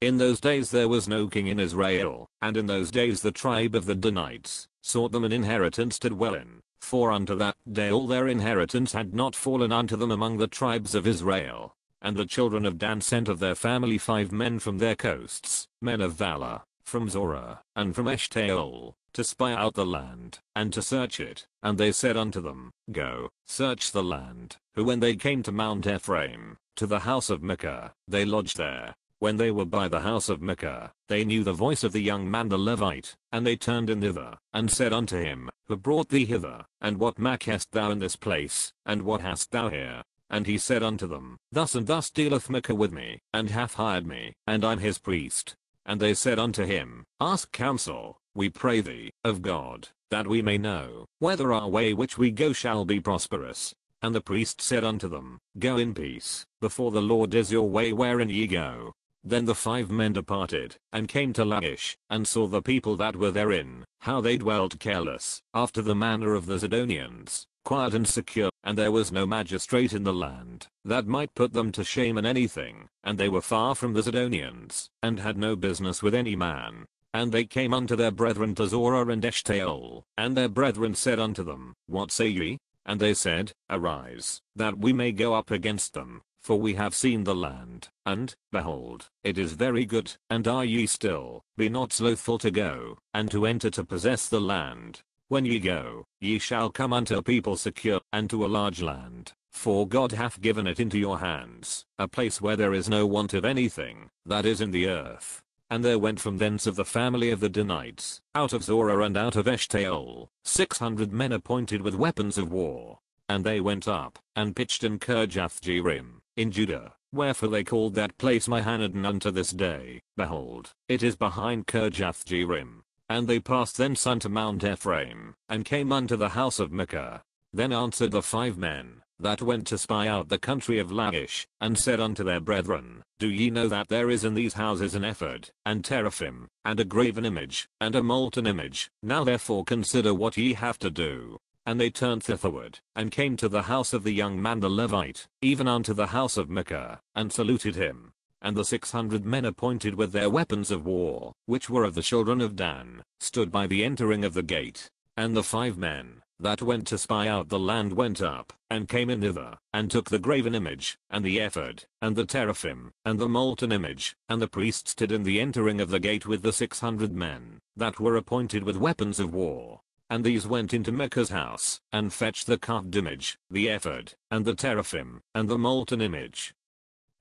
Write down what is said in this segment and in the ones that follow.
In those days there was no king in Israel, and in those days the tribe of the Danites sought them an inheritance to dwell in, for unto that day all their inheritance had not fallen unto them among the tribes of Israel. And the children of Dan sent of their family 5 men from their coasts, men of valor, from Zorah, and from Eshtaol, to spy out the land, and to search it. And they said unto them, Go, search the land. Who when they came to Mount Ephraim, to the house of Micah, they lodged there. When they were by the house of Micah, they knew the voice of the young man the Levite, and they turned in thither, and said unto him, Who brought thee hither, and what makest thou in this place, and what hast thou here? And he said unto them, Thus and thus dealeth Micah with me, and hath hired me, and I'm his priest. And they said unto him, Ask counsel, we pray thee, of God, that we may know, whether our way which we go shall be prosperous. And the priest said unto them, Go in peace, before the Lord is your way wherein ye go. Then the 5 men departed, and came to Lachish, and saw the people that were therein, how they dwelt careless, after the manner of the Zidonians, quiet and secure, and there was no magistrate in the land, that might put them to shame in anything, and they were far from the Zidonians, and had no business with any man. And they came unto their brethren to Zorah and Eshtaol, and their brethren said unto them, What say ye? And they said, Arise, that we may go up against them. For we have seen the land, and, behold, it is very good, and are ye still, be not slothful to go, and to enter to possess the land. When ye go, ye shall come unto a people secure, and to a large land, for God hath given it into your hands, a place where there is no want of anything, that is in the earth. And there went from thence of the family of the Danites, out of Zorah and out of Eshtaol, 600 men appointed with weapons of war. And they went up, and pitched in Kirjath-jearim, in Judah, wherefore they called that place Mahanadan unto this day. Behold, it is behind Kirjath-jearim. And they passed thence unto Mount Ephraim, and came unto the house of Micah. Then answered the 5 men, that went to spy out the country of Lachish, and said unto their brethren, Do ye know that there is in these houses an ephod, and teraphim, and a graven image, and a molten image? Now therefore consider what ye have to do. And they turned thitherward, and came to the house of the young man the Levite, even unto the house of Micah, and saluted him. And the 600 men appointed with their weapons of war, which were of the children of Dan, stood by the entering of the gate. And the 5 men, that went to spy out the land went up, and came in thither, and took the graven image, and the ephod, and the teraphim, and the molten image, and the priest stood in the entering of the gate with the 600 men, that were appointed with weapons of war. And these went into Micah's house, and fetched the carved image, the ephod, and the teraphim, and the molten image.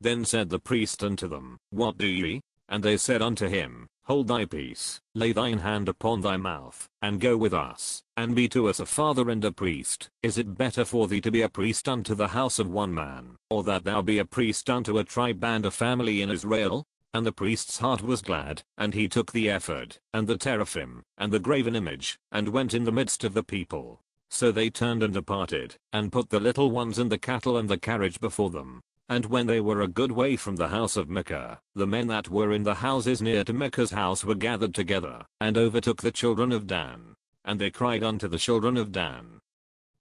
Then said the priest unto them, What do ye? And they said unto him, Hold thy peace, lay thine hand upon thy mouth, and go with us, and be to us a father and a priest. Is it better for thee to be a priest unto the house of one man, or that thou be a priest unto a tribe and a family in Israel? And the priest's heart was glad, and he took the ephod, and the teraphim, and the graven image, and went in the midst of the people. So they turned and departed, and put the little ones and the cattle and the carriage before them. And when they were a good way from the house of Micah, the men that were in the houses near to Micah's house were gathered together, and overtook the children of Dan. And they cried unto the children of Dan.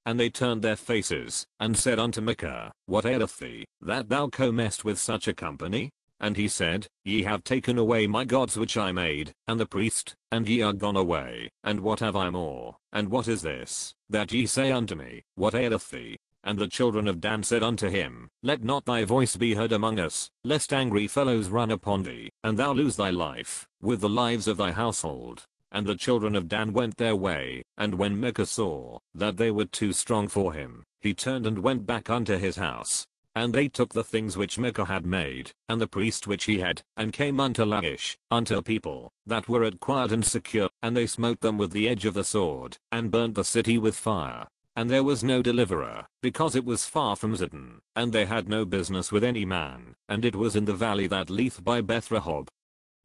And they turned their faces, and said unto Micah, What aileth thee, that thou comest with such a company? And he said, Ye have taken away my gods which I made, and the priest, and ye are gone away. And what have I more? And what is this, that ye say unto me, What aileth thee? And the children of Dan said unto him, Let not thy voice be heard among us, lest angry fellows run upon thee, and thou lose thy life, with the lives of thy household. And the children of Dan went their way, and when Micah saw that they were too strong for him, he turned and went back unto his house. And they took the things which Micah had made, and the priest which he had, and came unto Lachish, unto a people that were at quiet and secure, and they smote them with the edge of the sword, and burnt the city with fire. And there was no deliverer, because it was far from Zidon, and they had no business with any man, and it was in the valley that leath by Beth-rehob.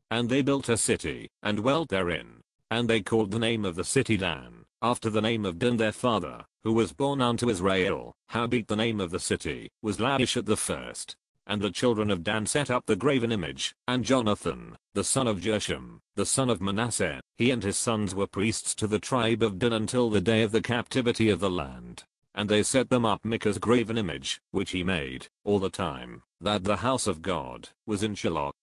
And they built a city, and dwelt therein. And they called the name of the city Dan, after the name of Dan their father, who was born unto Israel. Howbeit the name of the city was Lachish at the first. And the children of Dan set up the graven image, and Jonathan, the son of Gershom, the son of Manasseh, he and his sons were priests to the tribe of Dan until the day of the captivity of the land. And they set them up Micah's graven image, which he made, all the time that the house of God was in Shiloh.